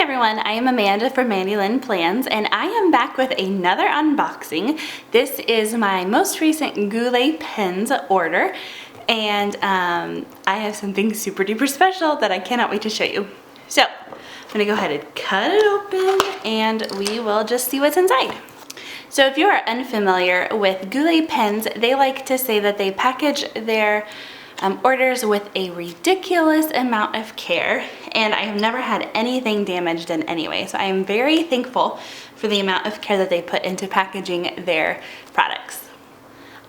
everyone, I am Amanda from Mandy Lynn Plans, and I am back with another unboxing. This is my most recent Goulet pens order, and I have something super duper special that I cannot wait to show you. So I'm gonna go ahead and cut it open and we will just see what's inside. So if you are unfamiliar with Goulet pens, they like to say that they package their orders with a ridiculous amount of care, and I have never had anything damaged in any way. So I am very thankful for the amount of care that they put into packaging their products.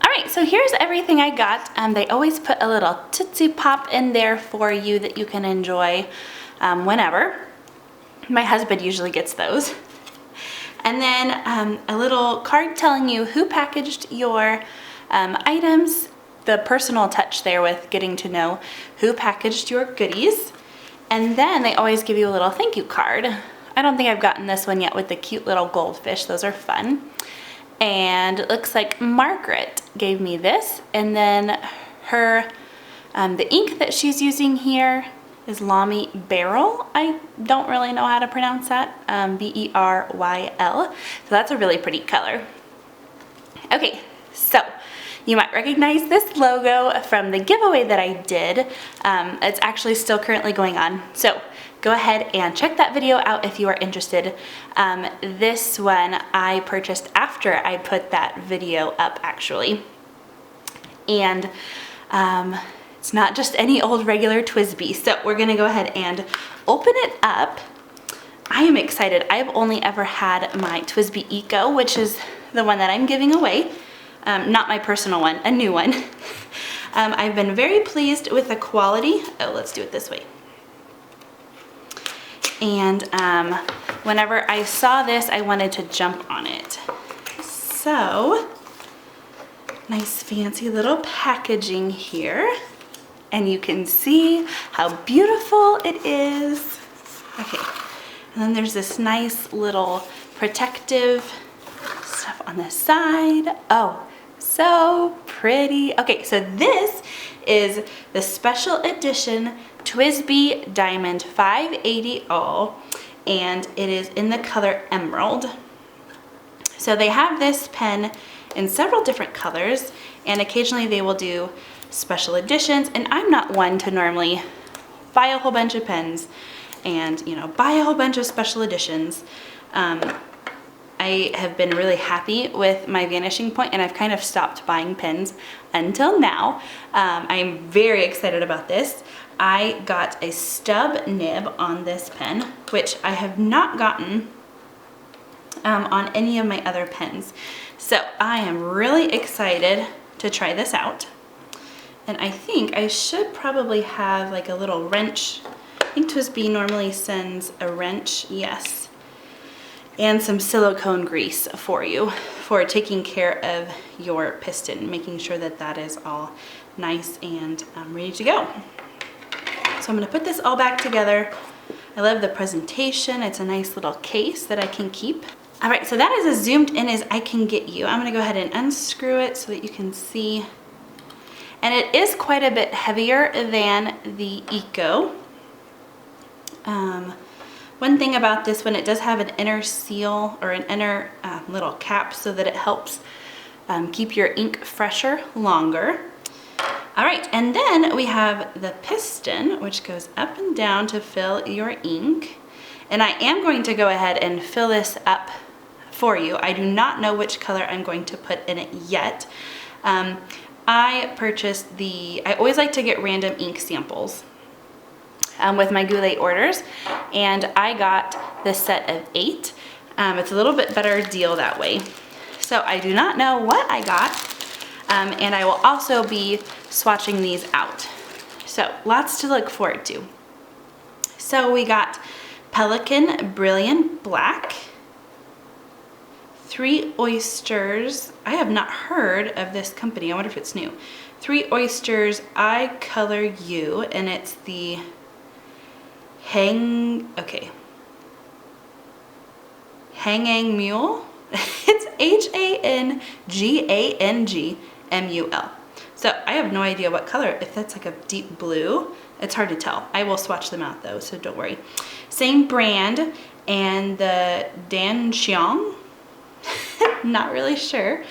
All right, so here's everything I got. They always put a little Tootsie Pop in there for you that you can enjoy whenever. My husband usually gets those. And then a little card telling you who packaged your items, the personal touch there with getting to know who packaged your goodies. And then they always give you a little thank you card. I don't think I've gotten this one yet with the cute little goldfish. Those are fun. And it looks like Margaret gave me this. And then her, the ink that she's using here is Lamy Beryl. I don't really know how to pronounce that. B-E-R-Y-L. So that's a really pretty color. Okay, so you might recognize this logo from the giveaway that I did. It's actually still currently going on. So go ahead and check that video out if you are interested. This one I purchased after I put that video up actually. And it's not just any old regular TWSBI. So we're gonna go ahead and open it up. I am excited. I've only ever had my TWSBI Eco, which is the one that I'm giving away. Not my personal one, a new one. I've been very pleased with the quality. Oh, let's do it this way. And whenever I saw this, I wanted to jump on it. So, nice fancy little packaging here. And you can see how beautiful it is. Okay, and then there's this nice little protective stuff on the side. Oh, so pretty. Okay, so this is the special edition TWSBI Diamond 580 All, and it is in the color Emerald. So they have this pen in several different colors, and occasionally they will do special editions, and I'm not one to normally buy a whole bunch of pens and, you know, buy a whole bunch of special editions. I have been really happy with my Vanishing Point, and I've kind of stopped buying pens until now. I'm very excited about this. I got a stub nib on this pen, which I have not gotten on any of my other pens. So I am really excited to try this out. And I think I should probably have like a little wrench. I think TWSBI normally sends a wrench, yes. And some silicone grease for you for taking care of your piston, making sure that that is all nice and ready to go. So I'm gonna put this all back together. I love the presentation. It's a nice little case that I can keep. All right, so that is as zoomed in as I can get you. I'm gonna go ahead and unscrew it so that you can see. And it is quite a bit heavier than the Eco. One thing about this one, it does have an inner seal or an inner little cap so that it helps keep your ink fresher longer. All right, and then we have the piston, which goes up and down to fill your ink. And I am going to go ahead and fill this up for you. I do not know which color I'm going to put in it yet. I purchased I always like to get random ink samples with my Goulet orders, and I got this set of 8. It's a little bit better deal that way. So I do not know what I got, and I will also be swatching these out. So lots to look forward to. So we got Pelican Brilliant Black, 3 Oysters. I have not heard of this company. I wonder if it's new. 3 Oysters I Color You, and it's the Hanging Mule. It's H-A-N-G-A-N-G-M-U-L. So I have no idea what color, if that's like a deep blue. It's hard to tell. I will swatch them out though, so don't worry. Same brand, and the Dan Xiong. Not really sure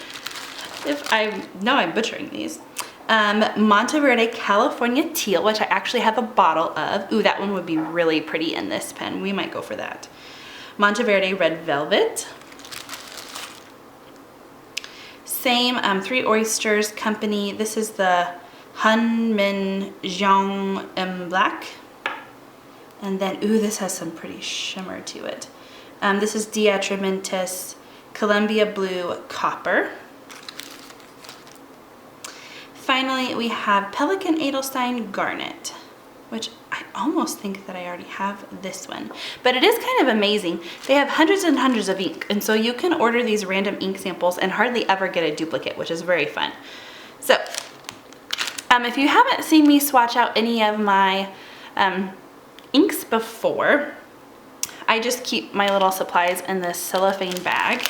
if I'm butchering these. Monteverde California Teal, which I actually have a bottle of. Ooh, that one would be really pretty in this pen. We might go for that. Monteverde Red Velvet. Same, Three Oysters Company. This is the Hunmin Jiang M Black. And then, ooh, this has some pretty shimmer to it. This is Diatramentis Columbia Blue Copper. Finally, we have Pelican Edelstein Garnet, which I almost think that I already have this one. But it is kind of amazing. They have hundreds and hundreds of ink, and so you can order these random ink samples and hardly ever get a duplicate, which is very fun. So, if you haven't seen me swatch out any of my inks before, I just keep my little supplies in this cellophane bag.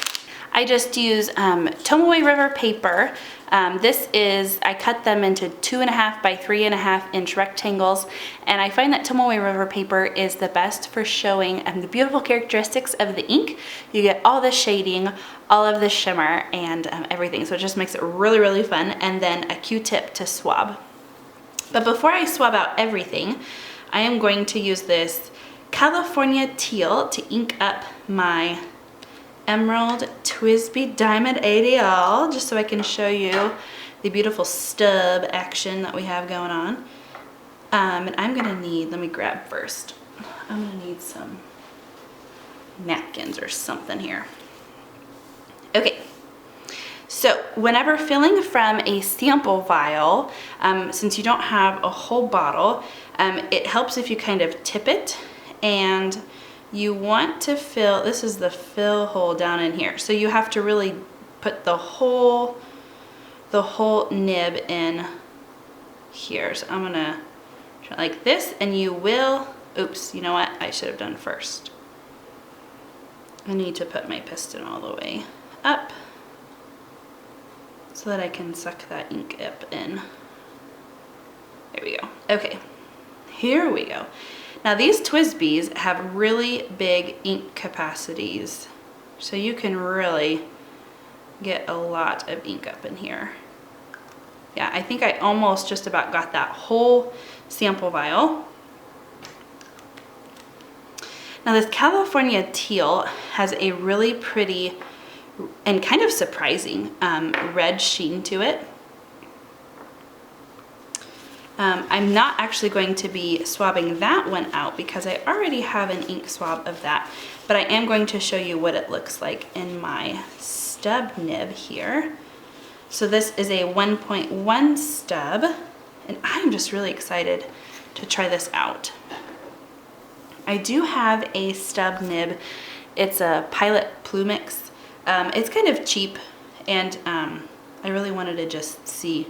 I just use Tomoe River paper. I cut them into 2.5 by 3.5 inch rectangles, and I find that Tomoe River paper is the best for showing the beautiful characteristics of the ink. You get all the shading, all of the shimmer, and everything, so it just makes it really, really fun. And then a Q-tip to swab. But before I swab out everything, I am going to use this California Teal to ink up my Emerald TWSBI Diamond ADL, just so I can show you the beautiful stub action that we have going on. And I'm gonna need, let me grab first, I'm gonna need some napkins or something here. Okay, so whenever filling from a sample vial, since you don't have a whole bottle, it helps if you kind of tip it, and you want to fill, this is the fill hole down in here. So you have to really put the whole nib in here. So I'm gonna try like this, and you will, oops, you know what? I should have done first. I need to put my piston all the way up so that I can suck that ink up in. There we go. Okay, here we go. Now these TWSBIs have really big ink capacities, so you can really get a lot of ink up in here. Yeah, I think I almost just about got that whole sample vial. Now this California Teal has a really pretty and kind of surprising red sheen to it. I'm not actually going to be swabbing that one out because I already have an ink swab of that, but I am going to show you what it looks like in my stub nib here. So this is a 1.1 stub, and I'm just really excited to try this out. I do have a stub nib. It's a Pilot Plumix. It's kind of cheap, and I really wanted to just see,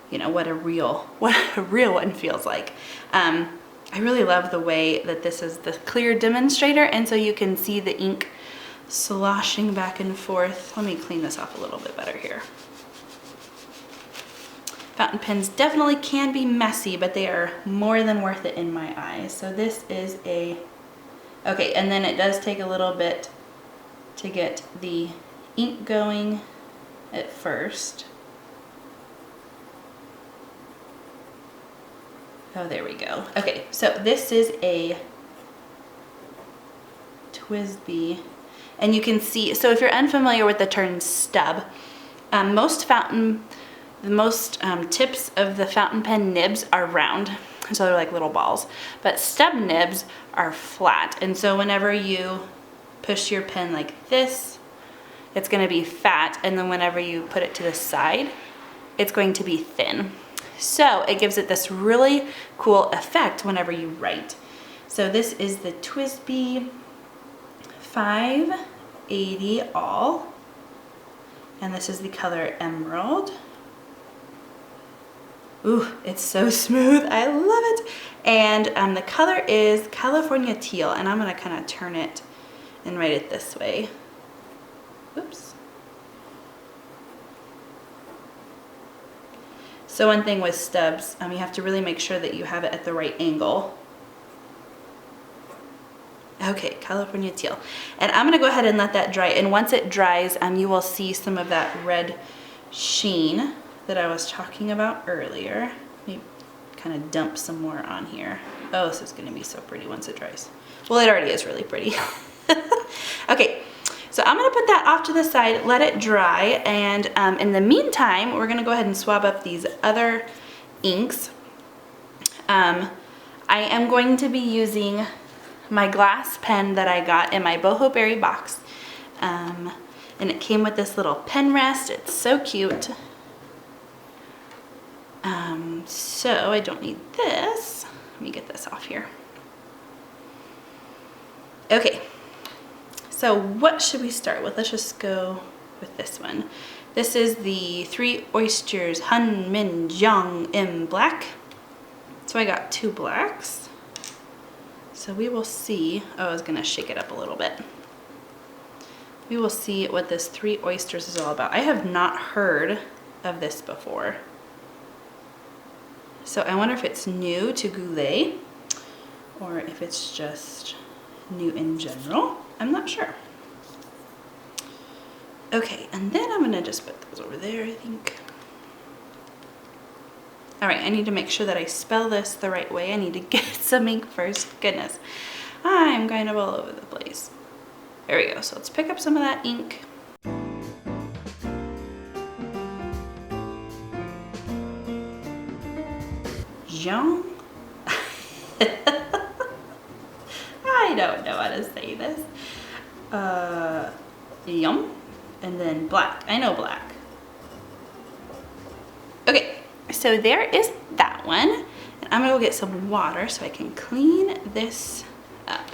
you know, what a real one feels like. I really love the way that this is the clear demonstrator, and so you can see the ink sloshing back and forth. Let me clean this off a little bit better here. Fountain pens definitely can be messy, but they are more than worth it in my eyes. So this is a, okay, and then it does take a little bit to get the ink going at first. Oh, there we go. Okay, so this is a TWSBI, and you can see, so if you're unfamiliar with the term stub, most tips of the fountain pen nibs are round, so they're like little balls, but stub nibs are flat, and so whenever you push your pen like this, it's going to be fat, and then whenever you put it to the side, it's going to be thin. So it gives it this really cool effect whenever you write. So this is the TWSBI 580 All, and this is the color Emerald. Ooh, it's so smooth, I love it. And the color is California Teal, and I'm gonna kind of turn it and write it this way. Oops. So one thing with stubs, you have to really make sure that you have it at the right angle. Okay, California teal. And I'm gonna go ahead and let that dry. And once it dries, you will see some of that red sheen that I was talking about earlier. Let me kind of dump some more on here. Oh, this is gonna be so pretty once it dries. Well, it already is really pretty. Okay, so I'm gonna put that off to the side, let it dry, and in the meantime, we're gonna go ahead and swab up these other inks. I am going to be using my glass pen that I got in my boho berry box. And it came with this little pen rest. It's so cute. So I don't need this. Let me get this off here. Okay, so what should we start with? Let's just go with this one. This is the Three Oysters Han Min Jiang in black. So I got 2 blacks. So we will see, oh, I was gonna shake it up a little bit. We will see what this Three Oysters is all about. I have not heard of this before. So I wonder if it's new to Goulet or if it's just new in general. I'm not sure. Okay, and then I'm gonna just put those over there, I think. All right, I need to make sure that I spell this the right way. I need to get some ink first. Goodness, I'm kind of all over the place. There we go, so let's pick up some of that ink. Jean? I don't know how to say this. Yum, and then black. I know black. Okay, so there is that one. And I'm gonna go get some water so I can clean this up.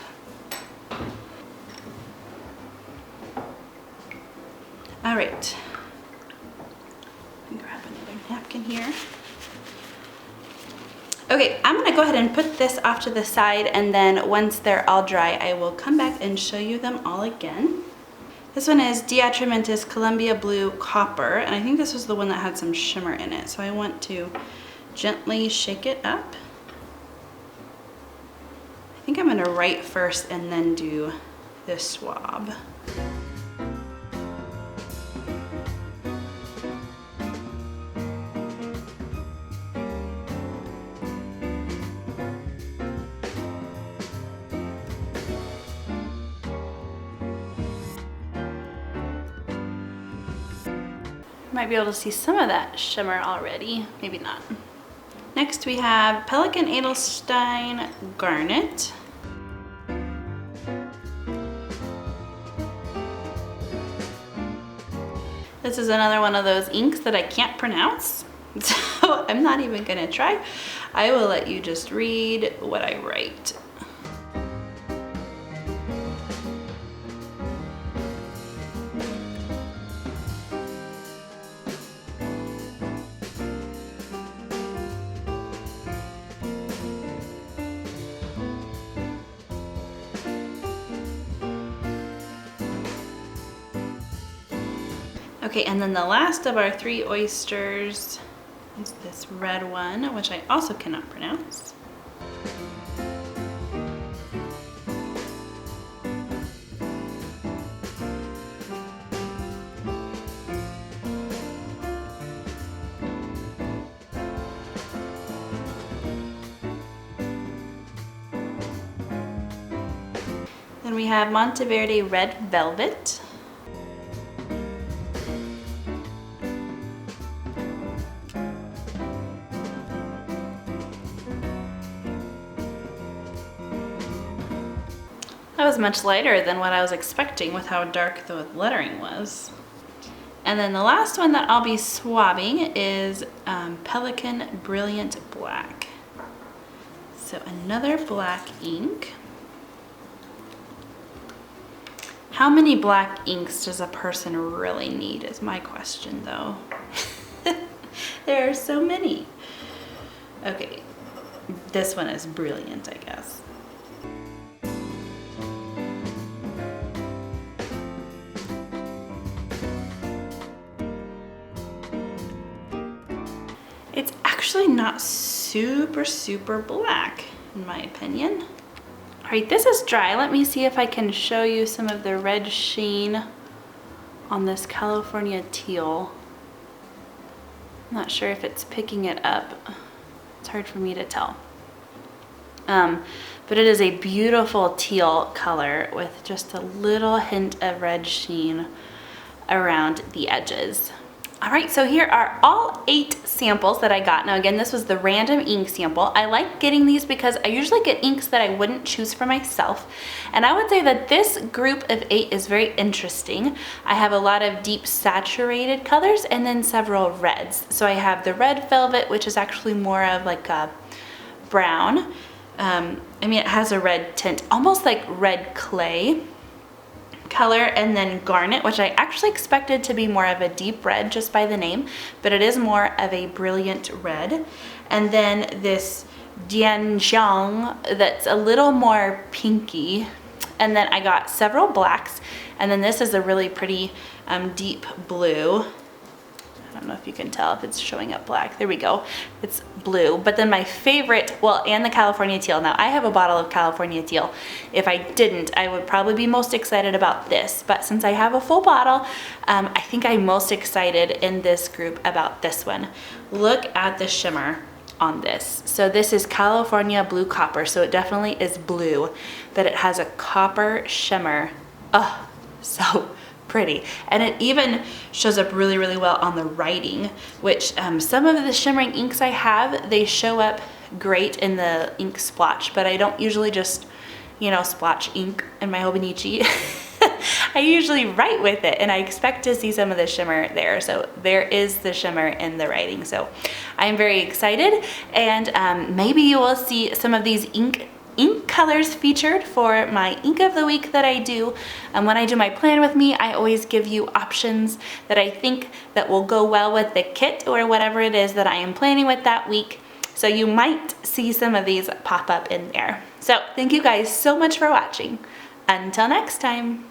All right, let me grab another napkin here. Okay, I'm gonna go ahead and put this off to the side, and then once they're all dry, I will come back and show you them all again. This one is Diatramentis Columbia Blue Copper, and I think this was the one that had some shimmer in it, so I want to gently shake it up. I think I'm gonna write first and then do this swab. Might be able to see some of that shimmer already, maybe not. Next we have Pelican Edelstein Garnet. This is another one of those inks that I can't pronounce, so I'm not even gonna try. I will let you just read what I write. Okay, and then the last of our Three Oysters is this red one, which I also cannot pronounce. Then we have Monteverde Red Velvet. That was much lighter than what I was expecting with how dark the lettering was. And then the last one that I'll be swabbing is Pelican Brilliant Black. So another black ink. How many black inks does a person really need is my question though. There are so many. Okay, this one is brilliant, I guess. It's actually not super black in my opinion. All right, this is dry. Let me see if I can show you some of the red sheen on this California teal. I'm not sure if it's picking it up. It's hard for me to tell. But it is a beautiful teal color with just a little hint of red sheen around the edges. All right, so here are all 8 samples that I got. Now again, this was the random ink sample. I like getting these because I usually get inks that I wouldn't choose for myself. And I would say that this group of 8 is very interesting. I have a lot of deep saturated colors and then several reds. So I have the red velvet, which is actually more of like a brown. I mean, it has a red tint, almost like red clay color, and then garnet, which I actually expected to be more of a deep red just by the name, but it is more of a brilliant red. And then this Dianjiang that's a little more pinky. And then I got several blacks, and then this is a really pretty deep blue. I don't know if you can tell if it's showing up black. There we go. It's blue. But then my favorite, well, and the California teal. Now I have a bottle of California teal. If I didn't, I would probably be most excited about this. But since I have a full bottle, I think I'm most excited in this group about this one. Look at the shimmer on this. So this is California Blue Copper. So it definitely is blue, but it has a copper shimmer. Oh, so pretty. And it even shows up really, really well on the writing, which some of the shimmering inks I have, they show up great in the ink splotch, but I don't usually just, you know, splotch ink in my Hobonichi. I usually write with it, and I expect to see some of the shimmer there. So there is the shimmer in the writing. So I'm very excited, and maybe you will see some of these ink colors featured for my ink of the week that I do. And when I do my plan with me, I always give you options that I think that will go well with the kit or whatever it is that I am planning with that week. So you might see some of these pop up in there. So thank you guys so much for watching. Until next time.